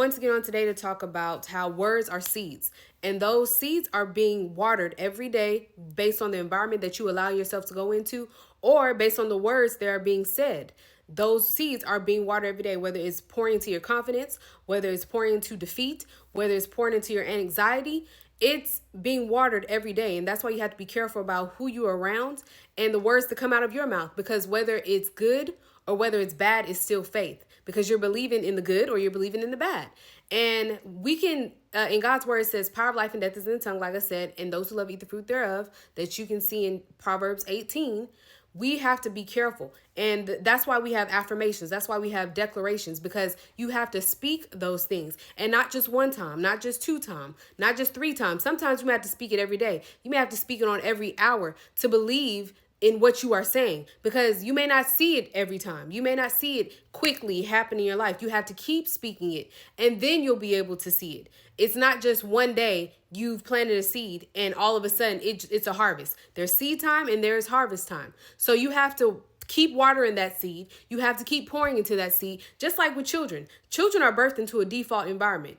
Want to get on today to talk about how words are seeds, and those seeds are being watered every day based on the environment that you allow yourself to go into, or based on the words that are being said. Those seeds are being watered every day, whether it's pouring into your confidence, whether it's pouring into defeat, whether it's pouring into your anxiety. It's being watered every day. And that's why you have to be careful about who you're around and the words that come out of your mouth, because whether it's good or whether it's bad, it's still faith, because you're believing in the good or you're believing in the bad. And we can, in God's word, it says, power of life and death is in the tongue, like I said, and those who love eat the fruit thereof, that you can see in Proverbs 18. We have to be careful. And that's why we have affirmations. That's why we have declarations, because you have to speak those things, and not just one time, not just two times, not just three times. Sometimes you may have to speak it every day. You may have to speak it on every hour to believe in what you are saying, because you may not see it every time. You may not see it quickly happen in your life. You have to keep speaking it, and then you'll be able to see it. It's not just one day you've planted a seed and all of a sudden it's a harvest. There's seed time and there's harvest time. So you have to keep watering that seed. You have to keep pouring into that seed, just like with children. Children are birthed into a default environment.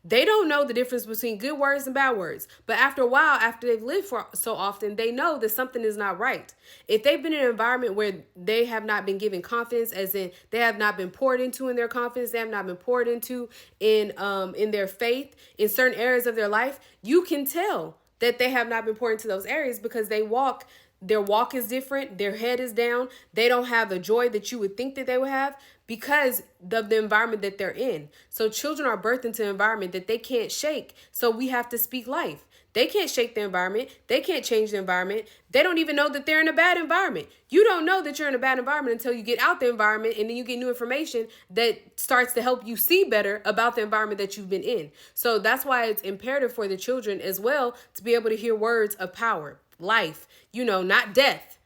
They don't know the difference between good words and bad words. But after a while, after they've lived for so often, they know that something is not right. If they've been in an environment where they have not been given confidence, as in they have not been poured into in their confidence, they have not been poured into in their faith, in certain areas of their life, you can tell that they have not been poured into those areas, because their walk is different. Their head is down. They don't have the joy that you would think that they would have, because of the environment that they're in. So children are birthed into an environment that they can't shake. So we have to speak life. They can't shake the environment. They can't change the environment. They don't even know that they're in a bad environment. You don't know that you're in a bad environment until you get out the environment, and then you get new information that starts to help you see better about the environment that you've been in. So that's why it's imperative for the children as well to be able to hear words of power, life, not death.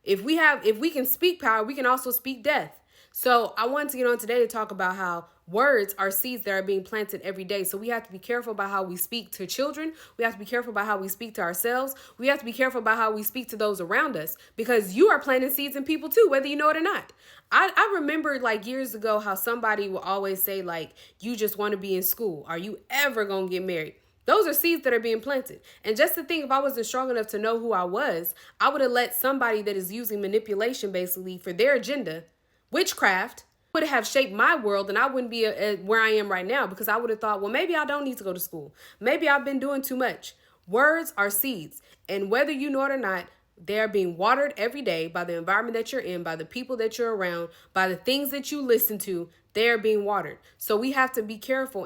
If we can speak power, we can also speak death. So I wanted to get on today to talk about how words are seeds that are being planted every day. So we have to be careful about how we speak to children. We have to be careful about how we speak to ourselves. We have to be careful about how we speak to those around us, because you are planting seeds in people too, whether you know it or not. I remember like years ago how somebody would always say, like, you just want to be in school. Are you ever going to get married? Those are seeds that are being planted. And just to think, if I wasn't strong enough to know who I was, I would have let somebody that is using manipulation basically for their agenda, witchcraft, would have shaped my world, and I wouldn't be where I am right now, because I would have thought, well, maybe I don't need to go to school. Maybe I've been doing too much. Words are seeds. And whether you know it or not, they're being watered every day by the environment that you're in, by the people that you're around, by the things that you listen to. They're being watered. So we have to be careful.